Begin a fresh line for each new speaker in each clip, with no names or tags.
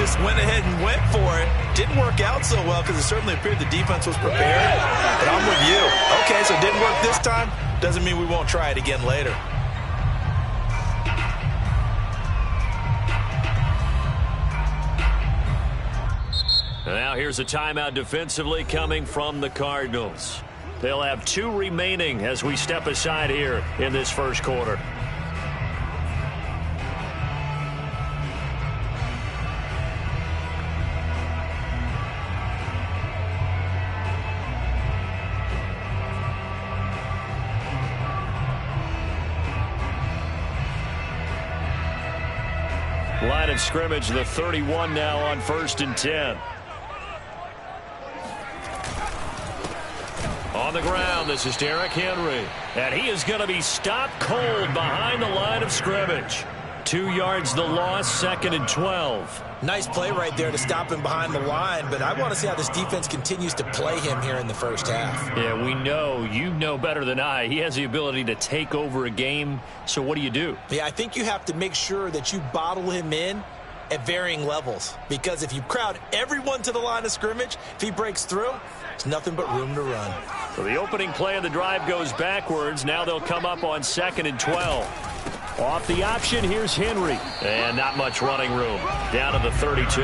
just went ahead and went for it. Didn't work out so well because it certainly appeared the defense was prepared. But I'm with you. Okay, so it didn't work this time. Doesn't mean we won't try it again later.
Now here's a timeout defensively coming from the Cardinals. They'll have 2 remaining as we step aside here in this first quarter. Line of scrimmage, the 31 now on 1st and 10. On the ground, this is Derrick Henry. And he is going to be stopped cold behind the line of scrimmage. 2 yards the loss, 2nd and 12.
Nice play right there to stop him behind the line, but I want to see how this defense continues to play him here in the first half.
Yeah, we know. You know better than I. He has the ability to take over a game, so what do?
Yeah, I think you have to make sure that you bottle him in at varying levels, because if you crowd everyone to the line of scrimmage, if he breaks through, there's nothing but room to run.
So the opening play of the drive goes backwards. Now they'll come up on 2nd and 12. Off the option, here's Henry. And not much running room. Down to the 32.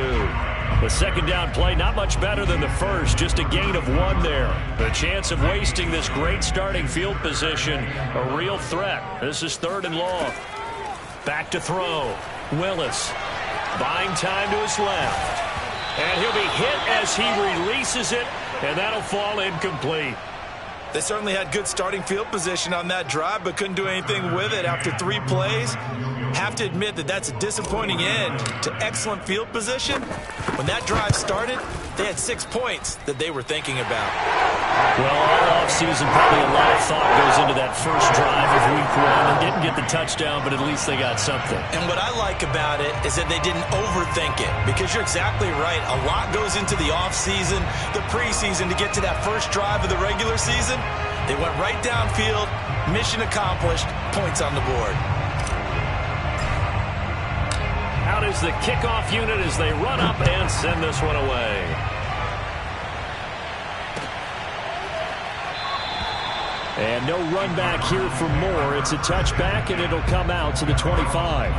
The second down play, not much better than the first. Just a gain of 1 there. The chance of wasting this great starting field position, a real threat. This is 3rd and long. Back to throw. Willis buying time to his left. And he'll be hit as he releases it, and that'll fall incomplete.
They certainly had good starting field position on that drive, but couldn't do anything with it after 3 plays. Have to admit that that's a disappointing end to excellent field position. When that drive started, they had 6 points that they were thinking about.
Well, all offseason, probably a lot of thought goes into that first drive of week 1. They didn't get the touchdown, but at least they got something.
And what I like about it is that they didn't overthink it, because you're exactly right. A lot goes into the offseason, the preseason to get to that first drive of the regular season. They went right downfield, mission accomplished, points on the board.
Out is the kickoff unit as they run up and send this one away. And no run back here for Moore. It's a touchback, and it'll come out to the 25.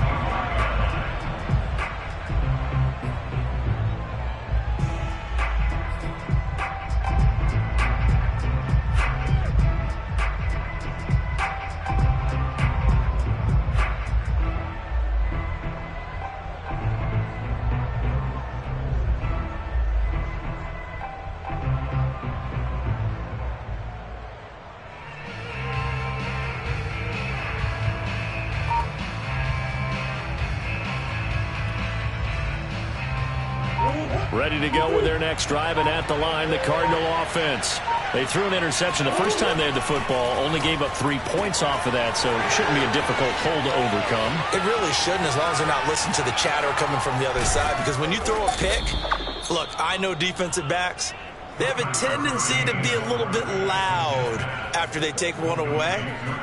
Ready to go with their next drive, and at the line, the Cardinal offense. They threw an interception the first time they had the football, only gave up 3 points off of that, so it shouldn't be a difficult hole to overcome.
It really shouldn't, as long as they're not listening to the chatter coming from the other side, because when you throw a pick, look, I know defensive backs, they have a tendency to be a little bit loud after they take one away,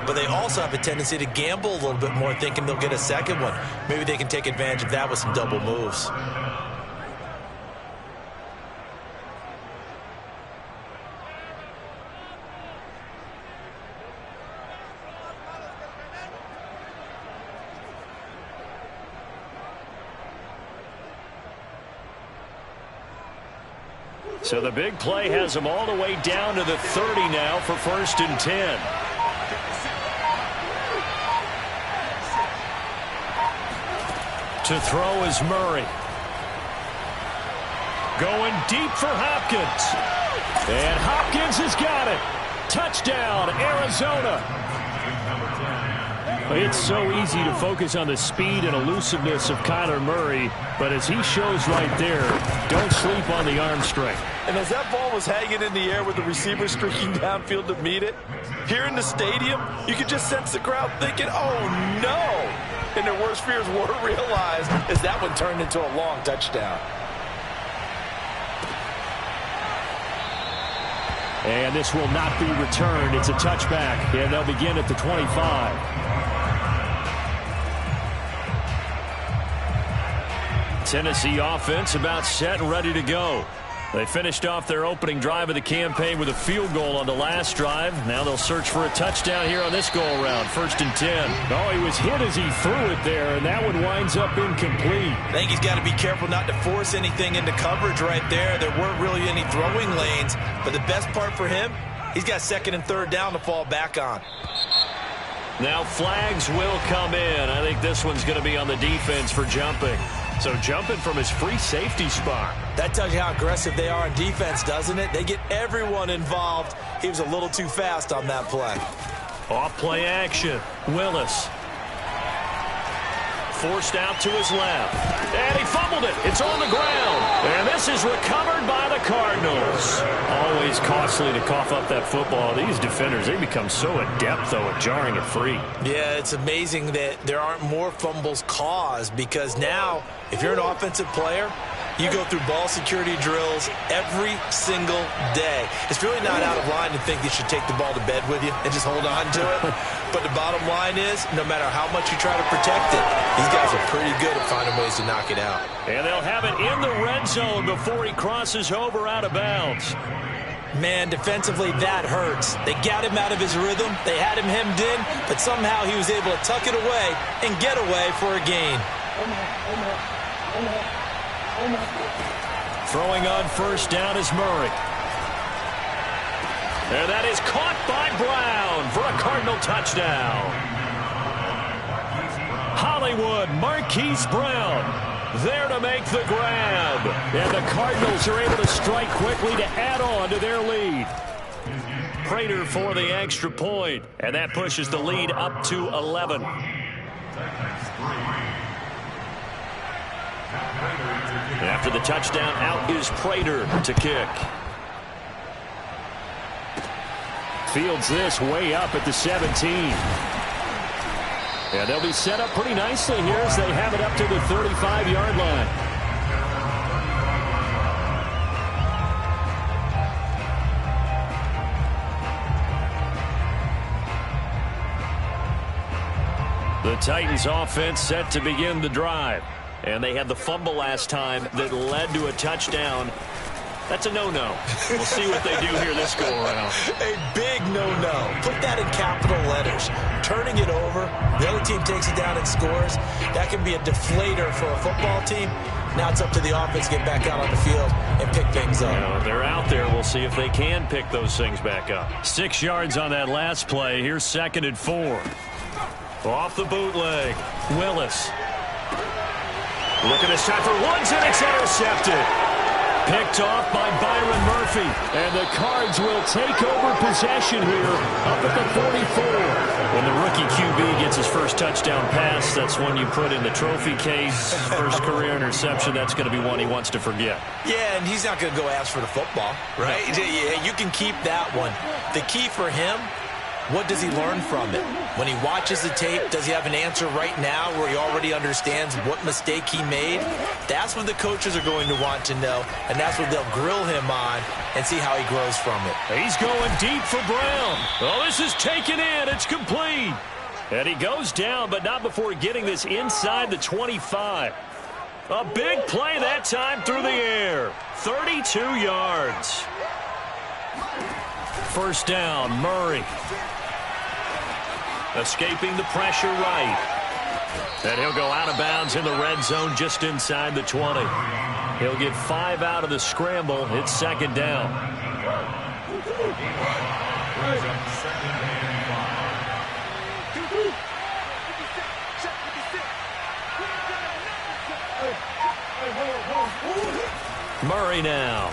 but they also have a tendency to gamble a little bit more, thinking they'll get a second one. Maybe they can take advantage of that with some double moves.
So the big play has them all the way down to the 30 now for 1st and 10. To throw is Murray. Going deep for Hopkins. And Hopkins has got it. Touchdown, Arizona. It's so easy to focus on the speed and elusiveness of Kyler Murray, but as he shows right there, don't sleep on the arm strength.
And as that ball was hanging in the air with the receiver streaking downfield to meet it, here in the stadium, you could just sense the crowd thinking, oh no! And their worst fears were realized as that one turned into a long touchdown.
And this will not be returned. It's a touchback, and they'll begin at the 25. Tennessee offense about set and ready to go. They finished off their opening drive of the campaign with a field goal on the last drive. Now they'll search for a touchdown here on this go-around. 1st and 10.
Oh, he was hit as he threw it there, and that one winds up incomplete.
I think he's got to be careful not to force anything into coverage right there. There weren't really any throwing lanes, but the best part for him, he's got 2nd and 3rd down to fall back on.
Now flags will come in. I think this one's going to be on the defense for jumping. So jumping from his free safety spot.
That tells you how aggressive they are on defense, doesn't it? They get everyone involved. He was a little too fast on that play.
Off play action. Willis. Forced out to his left. And he fumbled it. It's on the ground. And this is recovered by the Cardinals. Always costly to cough up that football. These defenders, they become so adept, though, at jarring it free.
Yeah, it's amazing that there aren't more fumbles caused, because now, if you're an offensive player, you go through ball security drills every single day. It's really not out of line to think you should take the ball to bed with you and just hold on to it. But the bottom line is, no matter how much you try to protect it, these guys are pretty good at finding ways to knock it out.
And they'll have it in the red zone before he crosses over out of bounds.
Man, defensively, that hurts. They got him out of his rhythm. They had him hemmed in, but somehow he was able to tuck it away and get away for a gain.
Throwing on 1st down is Murray. And that is caught by Brown for a Cardinal touchdown. Hollywood, Marquise Brown, there to make the grab. And the Cardinals are able to strike quickly to add on to their lead. Prater for the extra point, and that pushes the lead up to 11. After the touchdown, out is Prater to kick.
Fields this way up at the 17.
And they'll be set up pretty nicely here as they have it up to the 35-yard line. The Titans offense set to begin the drive. And they had the fumble last time that led to a touchdown. That's a no-no. We'll see what they do here this go-around.
A big no-no. Put that in capital letters. Turning it over, the other team takes it down and scores. That can be a deflator for a football team. Now it's up to the offense to get back out on the field and pick things up.
They're out there. We'll see if they can pick those things back up. 6 yards on that last play. Here's 2nd and 4. Off the bootleg. Willis. Looking this time for Woods, and it's intercepted. Picked off by Byron Murphy. And the Cards will take over possession here up at the 44. When the rookie QB gets his first touchdown pass, that's one you put in the trophy case. First career interception, that's going to be one he wants to forget.
Yeah, and he's not going to go ask for the football, right? No. Yeah, you can keep that one. The key for him, what does he learn from it? When he watches the tape, does he have an answer right now where he already understands what mistake he made? That's what the coaches are going to want to know, and that's what they'll grill him on and see how he grows from it.
He's going deep for Brown. Oh, this is taken in. It's complete. And he goes down, but not before getting this inside the 25. A big play that time through the air. 32 yards. 1st down, Murray. Escaping the pressure right. And he'll go out of bounds in the red zone just inside the 20. He'll get 5 out of the scramble. It's 2nd down. Murray now.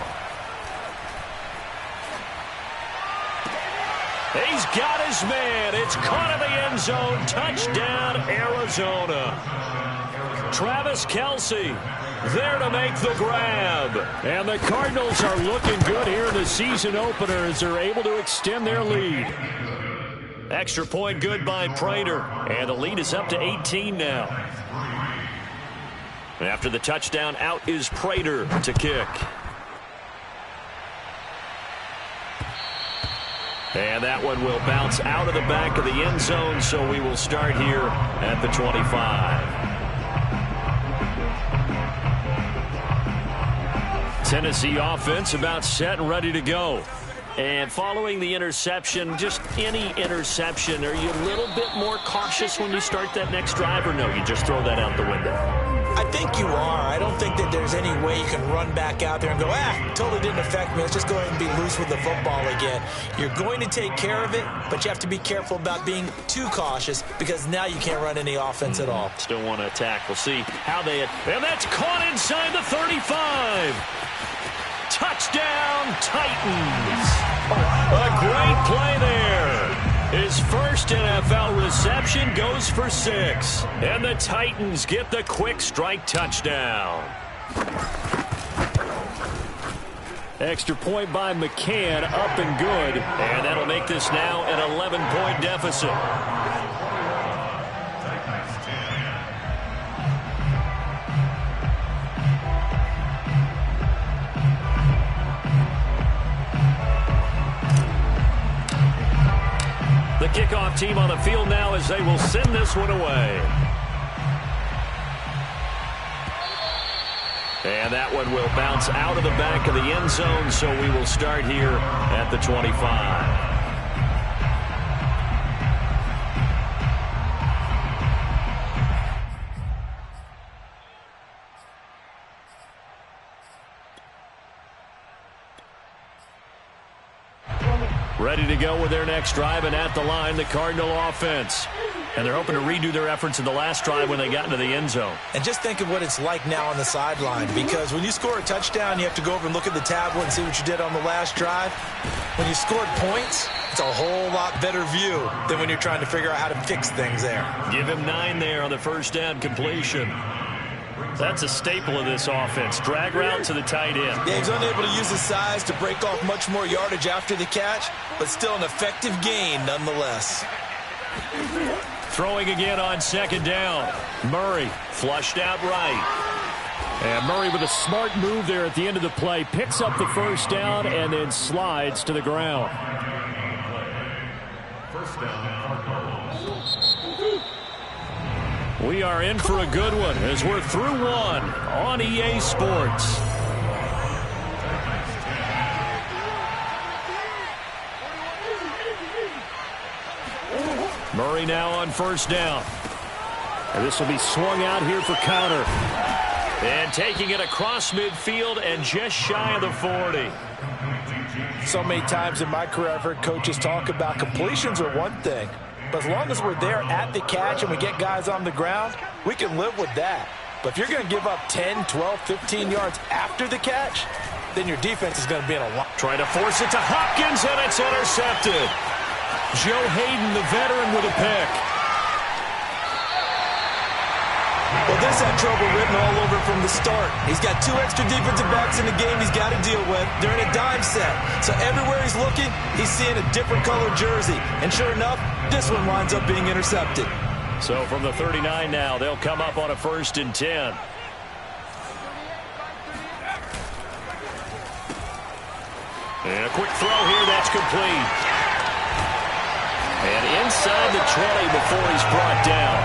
He's got his man. It's caught in the end zone. Touchdown, Arizona. Travis Kelce there to make the grab.
And the Cardinals are looking good here in the season opener as they're able to extend their lead.
Extra point good by Prater. And the lead is up to 18 now. After the touchdown, out is Prater to kick. And that one will bounce out of the back of the end zone, so we will start here at the 25.
Tennessee offense about set and ready to go. And following the interception, just any interception, are you a little bit more cautious when you start that next drive, or no, you just throw that out the window?
I think you are. I don't think that there's any way you can run back out there and go, totally didn't affect me. Let's just go ahead and be loose with the football again. You're going to take care of it, but you have to be careful about being too cautious because now you can't run any offense at all.
Still want to attack. We'll see how they... And that's caught inside the 35. Touchdown, Titans. A great play there. His first NFL reception goes for 6. And the Titans get the quick strike touchdown. Extra point by McCann, up and good. And that'll make this now an 11-point deficit. The kickoff team on the field now as they will send this one away. And that one will bounce out of the back of the end zone, so we will start here at the 25. Ready to go with their next drive, and at the line, the Cardinal offense. And they're hoping to redo their efforts in the last drive when they got into the end zone.
And just think of what it's like now on the sideline, because when you score a touchdown, you have to go over and look at the tablet and see what you did on the last drive. When you scored points, it's a whole lot better view than when you're trying to figure out how to fix things there.
Give him 9 there on the first down completion. That's a staple of this offense. Drag route to the tight end.
Yeah, he's unable to use his size to break off much more yardage after the catch, but still an effective gain nonetheless.
Throwing again on second down. Murray flushed out right. And Murray with a smart move there at the end of the play. Picks up the first down and then slides to the ground. First down. We are in for a good one as we're through one on EA Sports. Murray now on first down. And this will be swung out here for counter. And taking it across midfield and just shy of the 40.
So many times in my career I've heard coaches talk about completions are one thing. But as long as we're there at the catch and we get guys on the ground, we can live with that. But if you're going to give up 10, 12, 15 yards after the catch, then your defense is going to be in a lot.
Trying to force it to Hopkins, and it's intercepted. Joe Hayden, the veteran, with a pick.
Well, this had trouble written all over from the start. He's got 2 extra defensive backs in the game he's got to deal with. They're in a dime set. So everywhere he's looking, he's seeing a different color jersey. And sure enough, this one winds up being intercepted.
So from the 39 now, they'll come up on a 1st and 10. And a quick throw here, that's complete. And inside the 20 before he's brought down.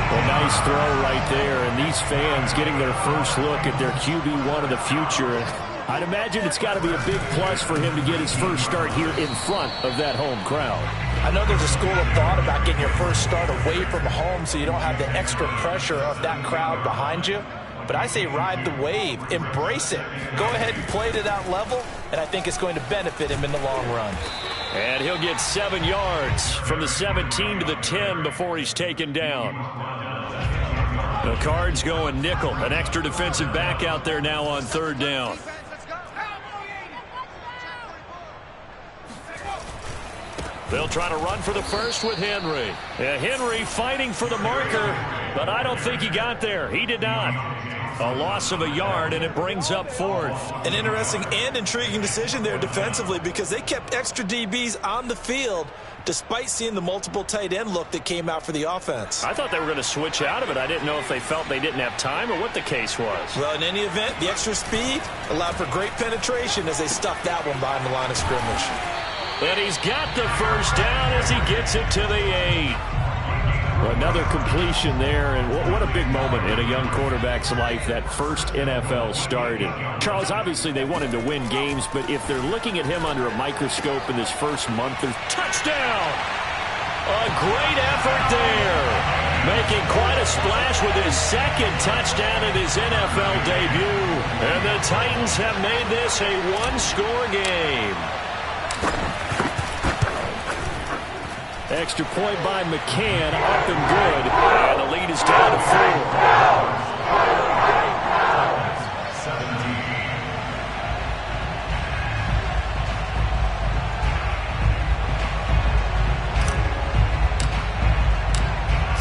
A nice throw right there, and these fans getting their first look at their QB1 of the future. I'd imagine it's got to be a big plus for him to get his first start here in front of that home crowd.
I know there's a school of thought about getting your first start away from home so you don't have the extra pressure of that crowd behind you. But I say ride the wave. Embrace it. Go ahead and play to that level, and I think it's going to benefit him in the long run.
And he'll get 7 yards from the 17 to the 10 before he's taken down. The Cards going nickel. An extra defensive back out there now on 3rd down. They'll try to run for the first with Henry. Henry fighting for the marker, but I don't think he got there. He did not. A loss of a yard, and it brings up 4th.
An interesting and intriguing decision there defensively because they kept extra DBs on the field despite seeing the multiple tight end look that came out for the offense.
I thought they were going to switch out of it. I didn't know if they felt they didn't have time or what the case was.
Well, in any event, the extra speed allowed for great penetration as they stuffed that one behind the line of scrimmage.
And he's got the first down as he gets it to the 8. Another completion there, and what a big moment in a young quarterback's life, that first NFL start. And Charles, obviously they want him to win games, but if they're looking at him under a microscope in this first month, touchdown! A great effort there. Making quite a splash with his second touchdown in his NFL debut. And the Titans have made this a one-score game. Extra point by McCann, up and good. And the lead is down to 4.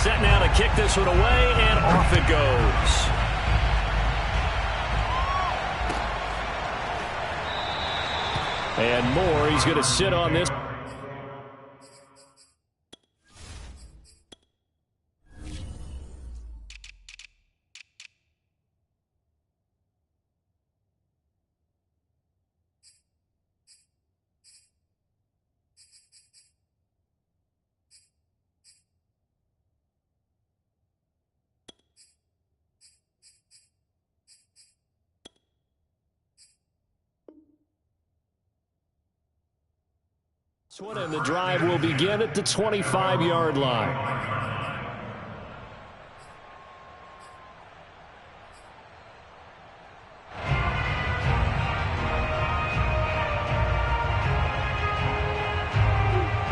Set now to kick this one away, and off it goes. And Moore, he's going to sit on this. And the drive will begin at the 25-yard line.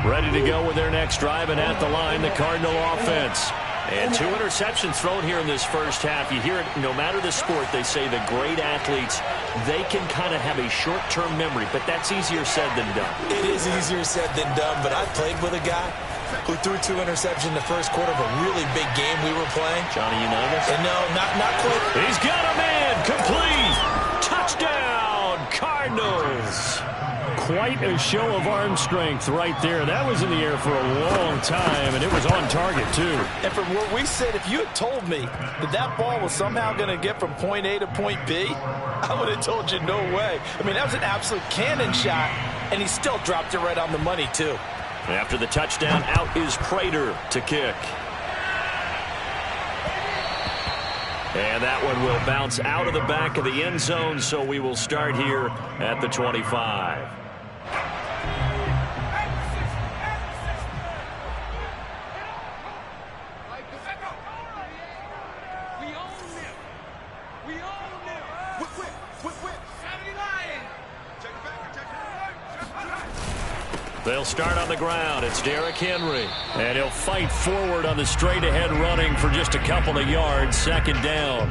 Ready to go with their next drive, and at the line, the Cardinal offense. And 2 interceptions thrown here in this first half. You hear it, no matter the sport, they say the great athletes, they can kind of have a short-term memory, but that's easier said than done.
It is easier said than done, but I played with a guy who threw 2 interceptions in the first quarter of a really big game we were playing.
Johnny Unitas?
And no, not quite.
He's got a man, complete, touchdown, Cardinals. Quite a show of arm strength right there. That was in the air for a long time, and it was on target, too.
And from where we said, if you had told me that ball was somehow going to get from point A to point B, I would have told you no way. I mean, that was an absolute cannon shot, and he still dropped it right on the money, too.
After the touchdown, out is Prater to kick. And that one will bounce out of the back of the end zone, so we will start here at the 25. They'll start on the ground. It's Derrick Henry.
And he'll fight forward on the straight-ahead running for just a couple of yards. Second down.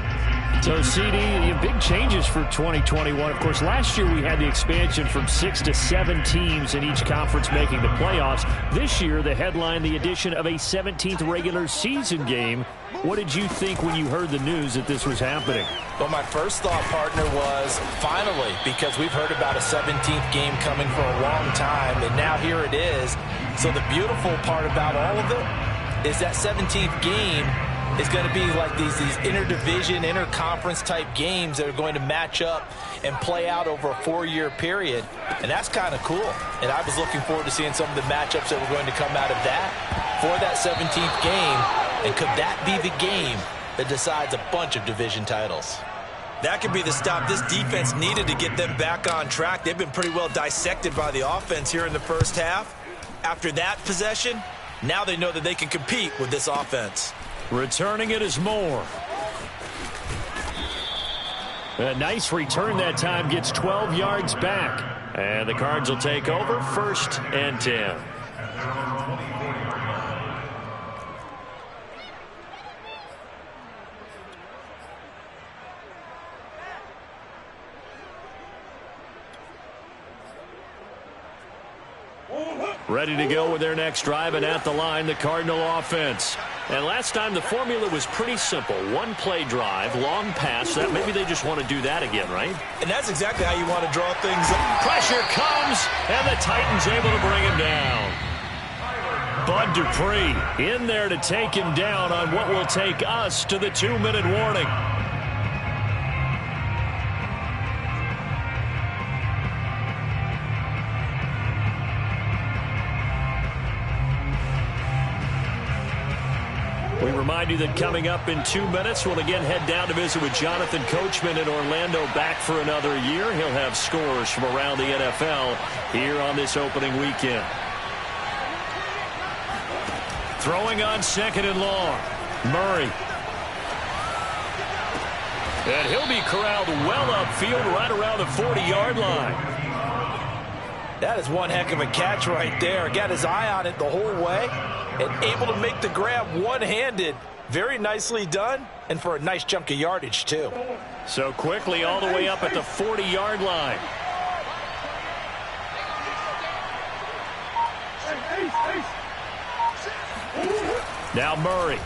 So, CD, big changes for 2021. Of course, last year we had the expansion from 6 to 7 teams in each conference making the playoffs. This year, the headline, the addition of a 17th regular season game. What did you think when you heard the news that this was happening?
Well, my first thought, partner, was finally, because we've heard about a 17th game coming for a long time, and now here it is. So the beautiful part about all of it is that 17th game is going to be like these interdivision, interconference type games that are going to match up and play out over a 4-year period. And that's kind of cool. And I was looking forward to seeing some of the matchups that were going to come out of that for that 17th game. And could that be the game that decides a bunch of division titles? That could be the stop this defense needed to get them back on track. They've been pretty well dissected by the offense here in the first half. After that possession, now they know that they can compete with this offense.
Returning it is Moore. A nice return that time, gets 12 yards back.
And the Cards will take over, 1st and 10.
Ready to go with their next drive, and at the line, the Cardinal offense.
And last time the formula was pretty simple. 1-play drive, long pass. That maybe they just want to do that again, right?
And that's exactly how you want to draw things up.
Pressure comes, and the Titans able to bring him down. Bud Dupree in there to take him down on what will take us to the 2-minute warning.
remind you that coming up in 2 minutes, we'll again head down to visit with Jonathan Coachman in Orlando, back for another year. He'll have scores from around the NFL here on this opening weekend. Throwing on 2nd and long. Murray. And he'll be corralled well upfield right around the 40-yard line.
That is one heck of a catch right there. Got his eye on it the whole way and able to make the grab one-handed. Very nicely done, and for a nice chunk of yardage, too.
So quickly all the way up at the 40-yard line. Now Murray.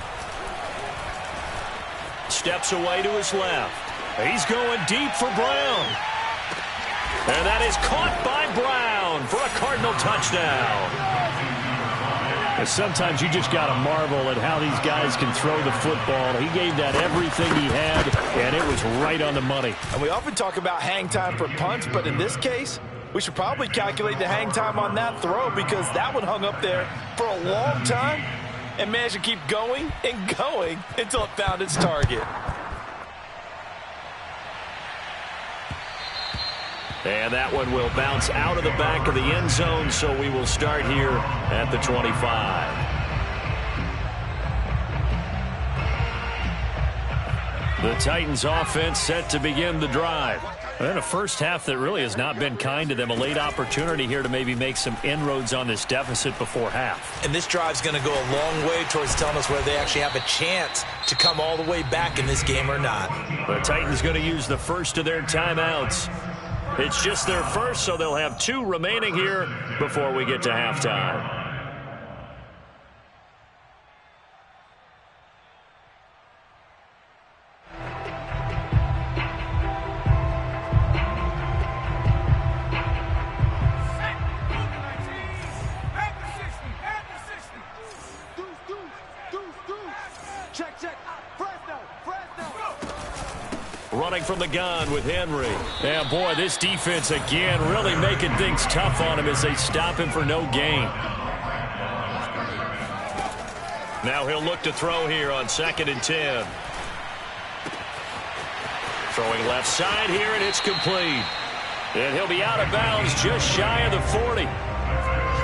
Steps away to his left. He's going deep for Brown. And that is caught by Brown for a Cardinal touchdown. And sometimes you just got to marvel at how these guys can throw the football. He gave that everything he had, and it was right on the money.
And we often talk about hang time for punts, but in this case, we should probably calculate the hang time on that throw, because that one hung up there for a long time and managed to keep going and going until it found its target.
And that one will bounce out of the back of the end zone, so we will start here at the 25. The Titans offense set to begin the drive. And a first half that really has not been kind to them. A late opportunity here to maybe make some inroads on this deficit before half.
And this drive's going to go a long way towards telling us whether they actually have a chance to come all the way back in this game or not.
The Titans going to use the first of their timeouts. It's just their first, so they'll have 2 remaining here before we get to halftime. Running from the gun with Henry. Yeah, boy, this defense again really making things tough on him as they stop him for no gain. Now he'll look to throw here on 2nd and 10. Throwing left side here, and it's complete. And he'll be out of bounds just shy of the 40.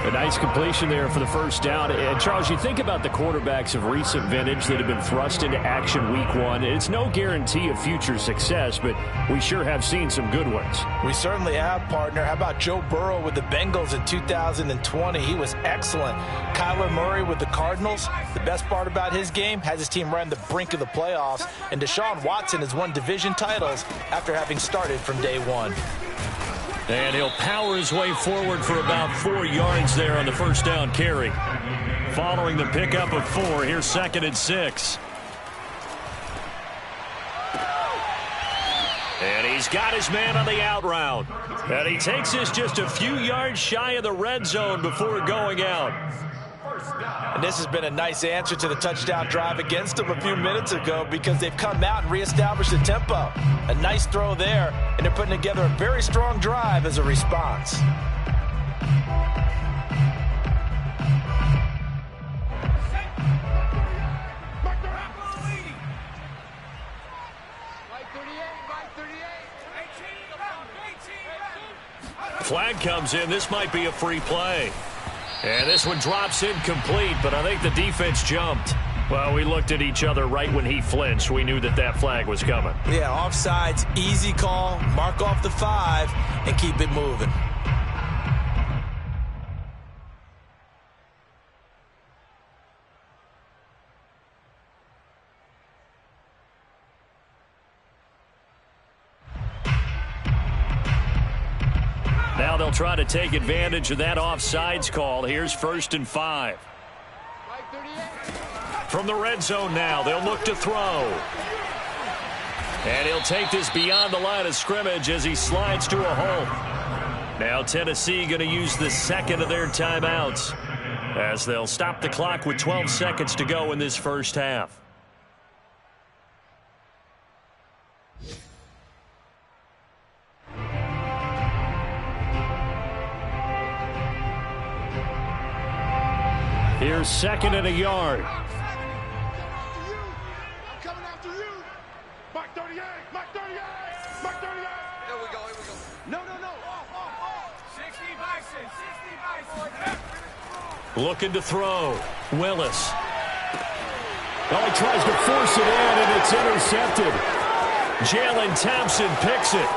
A nice completion there for the first down. And, Charles, you think about the quarterbacks of recent vintage that have been thrust into action week 1. It's no guarantee of future success, but we sure have seen some good ones.
We certainly have, partner. How about Joe Burrow with the Bengals in 2020? He was excellent. Kyler Murray with the Cardinals. The best part about his game, has his team right on the brink of the playoffs. And Deshaun Watson has won division titles after having started from day 1.
And he'll power his way forward for about 4 yards there on the first down carry. Following the pickup of 4, here's 2nd and 6. And he's got his man on the out route. And he takes this just a few yards shy of the red zone before going out.
And this has been a nice answer to the touchdown drive against them a few minutes ago, because they've come out and reestablished the tempo. A nice throw there, and they're putting together a very strong drive as a response.
Flag comes in. This might be a free play. And this one drops incomplete, but I think the defense jumped. Well, we looked at each other right when he flinched. We knew that that flag was coming.
Yeah, offsides, easy call, mark off the 5, and keep it moving.
Now they'll try to take advantage of that offsides call. Here's 1st and 5. From the red zone now, they'll look to throw. And he'll take this beyond the line of scrimmage as he slides to a hole. Now Tennessee going to use the 2nd of their timeouts as they'll stop the clock with 12 seconds to go in this first half. Here's 2nd and a yard.
Here we go.
No. 60 Bison.
Looking to throw. Willis. Oh, he tries to force it in, and it's intercepted. Jalen Thompson picks it.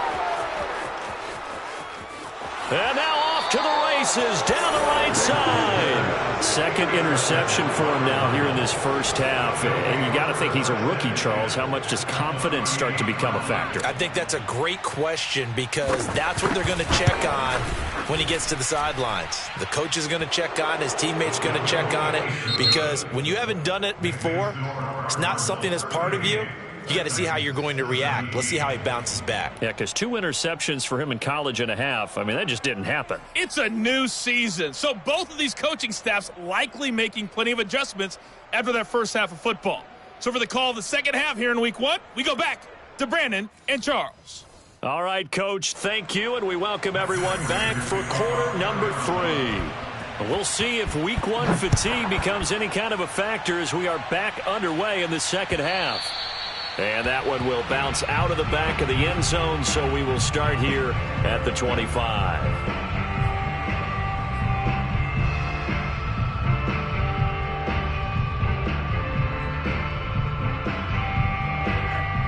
And now off to the races, down the right side. Second interception for him now here in this first half. And you got to think he's a rookie, Charles. How much does confidence start to become a factor?
I think that's a great question because that's what they're going to check on when he gets to the sidelines. The coach is going to check on it. His teammates going to check on it because when you haven't done it before, it's not something that's part of you. You got to see how you're going to react. Let's see how he bounces back.
Yeah, because 2 interceptions for him in college and a half. I mean, that just didn't happen.
It's a new season, so both of these coaching staffs likely making plenty of adjustments after that first half of football. So for the call of the second half here in week 1, we go back to Brandon and Charles.
All right, Coach, thank you, and we welcome everyone back for quarter number 3. We'll see if week 1 fatigue becomes any kind of a factor as we are back underway in the second half. And that one will bounce out of the back of the end zone, so we will start here at the 25.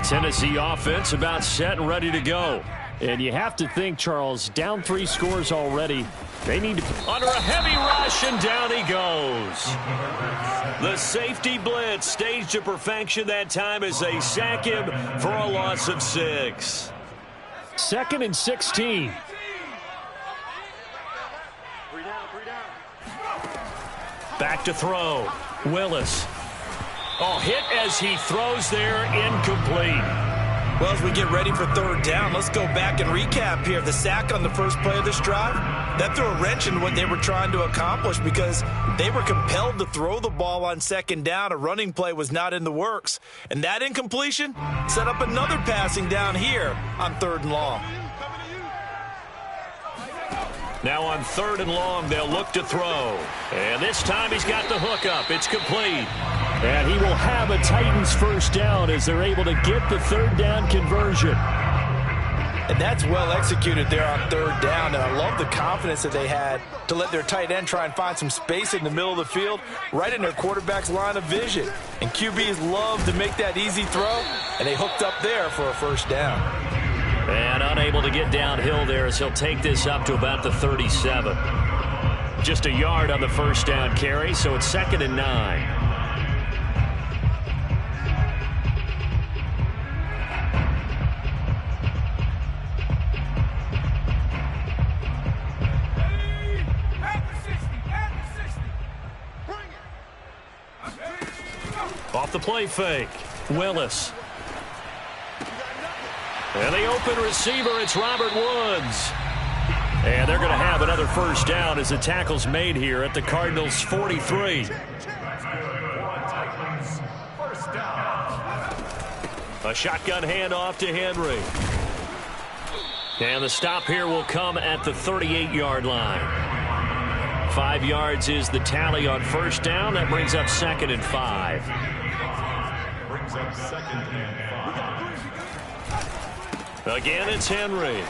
Tennessee offense about set and ready to go. And you have to think, Charles, down 3 scores already. They need to under a heavy rush, and down he goes. The safety blitz staged to perfection that time as they sack him for a loss of 6. 2nd and 16. Back to throw. Willis. Oh, hit as he throws there, incomplete.
Well, as we get ready for third down, let's go back and recap here. The sack on the first play of this drive, that threw a wrench in what they were trying to accomplish because they were compelled to throw the ball on second down. A running play was not in the works. And that incompletion set up another passing down here on 3rd and long.
Now on 3rd and long, they'll look to throw. And this time he's got the hook up. It's complete. And he will have a Titans first down as they're able to get the 3rd down conversion.
And that's well executed there on 3rd down. And I love the confidence that they had to let their tight end try and find some space in the middle of the field, right in their quarterback's line of vision. And QBs love to make that easy throw, and they hooked up there for a first down.
And unable to get downhill there as he'll take this up to about the 37. Just a yard on the first down carry, so it's 2nd and 9. Off the play fake. Willis. And the open receiver, it's Robert Woods. And they're going to have another first down as the tackle's made here at the Cardinals' 43. A shotgun handoff to Henry. And the stop here will come at the 38-yard line. 5 yards is the tally on first down. That brings up 2nd and 5. Again, it's Henry.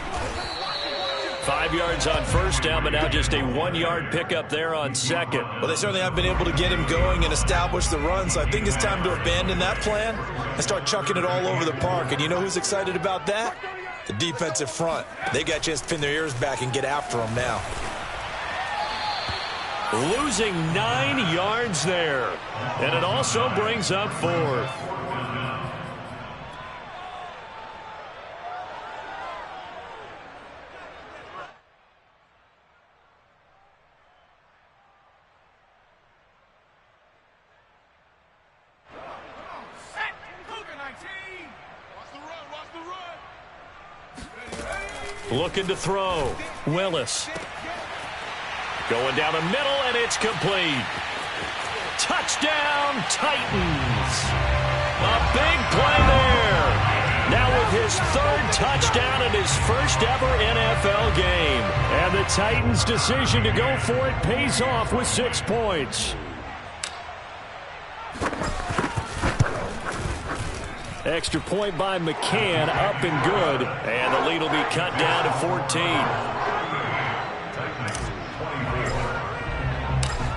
5 yards on first down, but now just a 1-yard pickup there on 2nd.
Well, they certainly have been able to get him going and establish the run, so I think it's time to abandon that plan and start chucking it all over the park. And you know who's excited about that? The defensive front. They got a chance to pin their ears back and get after him now.
Losing 9 yards there. And it also brings up 4th. Looking to throw. Willis. Going down the middle, and it's complete. Touchdown, Titans. A big play there. Now with his 3rd touchdown in his first ever NFL game. And the Titans' decision to go for it pays off with 6 points. Extra point by McCann, up and good. And the lead will be cut down to 14.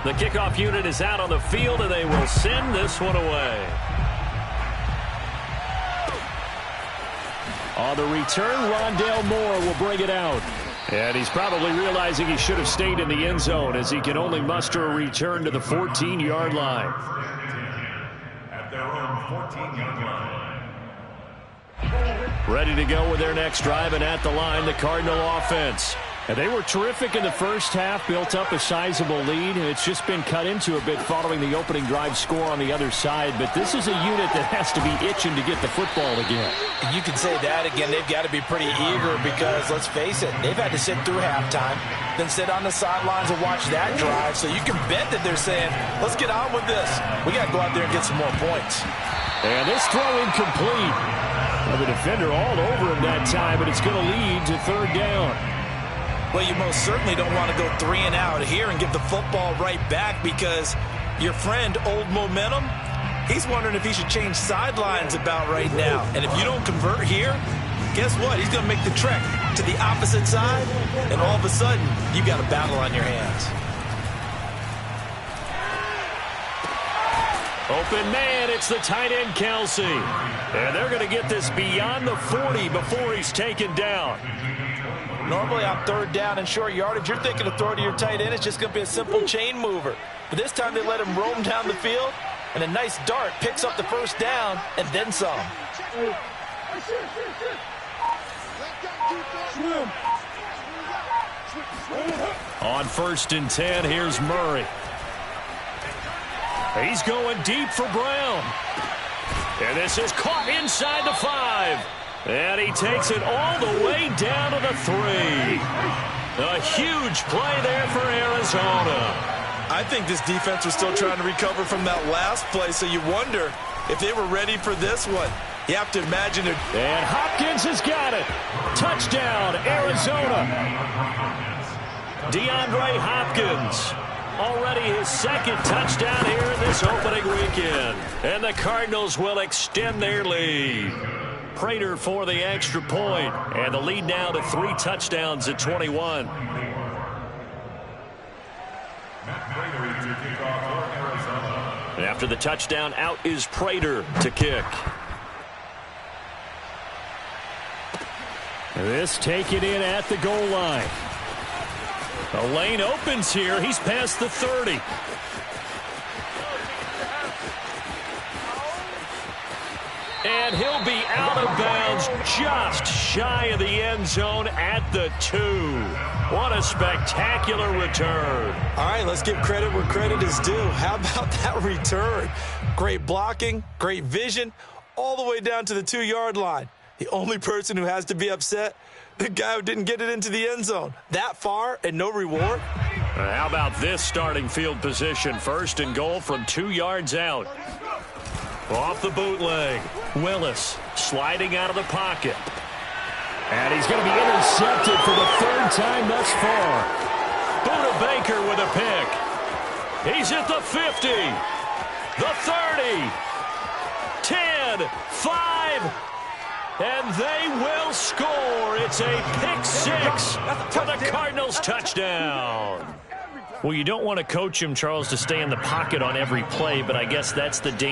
The kickoff unit is out on the field, and they will send this one away. On the return, Rondale Moore will bring it out. And he's probably realizing he should have stayed in the end zone as he can only muster a return to the 14-yard line.
At their own 14-yard line.
Ready to go with their next drive, and at the line, the Cardinal offense. And they were terrific in the first half, built up a sizable lead, and it's just been cut into a bit following the opening drive score on the other side. But this is a unit that has to be itching to get the football again.
You can say that again. They've got to be pretty eager because, let's face it, they've had to sit through halftime, then sit on the sidelines and watch that drive. So you can bet that they're saying, let's get on with this. We got to go out there and get some more points.
And this throw incomplete. Well, the defender all over him that time, but it's going to lead to third down.
Well, you most certainly don't want to go 3 and out here and give the football right back because your friend, Old Momentum, he's wondering if he should change sidelines about right now. And if you don't convert here, guess what? He's going to make the trek to the opposite side, and all of a sudden, you've got a battle on your hands.
Open man, it's the tight end, Kelsey. And they're going to get this beyond the 40 before he's taken down.
Normally on third down and short yardage, you're thinking of throw to your tight end. It's just going to be a simple chain mover. But this time they let him roam down the field, and a nice dart picks up the first down and then some.
On 1st and 10, here's Murray. He's going deep for Brown. And this is caught inside the 5. And he takes it all the way down to the 3. A huge play there for Arizona.
I think this defense was still trying to recover from that last play, so you wonder if they were ready for this one. You have to imagine it.
And Hopkins has got it. Touchdown, Arizona. DeAndre Hopkins. Already his second touchdown here in this opening weekend. And the Cardinals will extend their lead. Prater for the extra point, and the lead now to 3 touchdowns at 21. And after the touchdown, out is Prater to kick. This taken in at the goal line. The lane opens here. He's past the 30. And he'll be out of bounds just shy of the end zone at the 2. What a spectacular return.
All right, let's give credit where credit is due. How about that return? Great blocking, great vision, all the way down to the 2-yard line. The only person who has to be upset, the guy who didn't get it into the end zone. That far and no reward?
How about this starting field position? 1st and goal from 2 yards out. Off the bootleg. Willis sliding out of the pocket. And he's going to be intercepted for the 3rd time thus far. Buda Baker with a pick. He's at the 50. The 30. 10. 5. And they will score. It's a pick 6 for the Cardinals touchdown. Well, you don't want to coach him, Charles, to stay in the pocket on every play, but I guess that's the danger.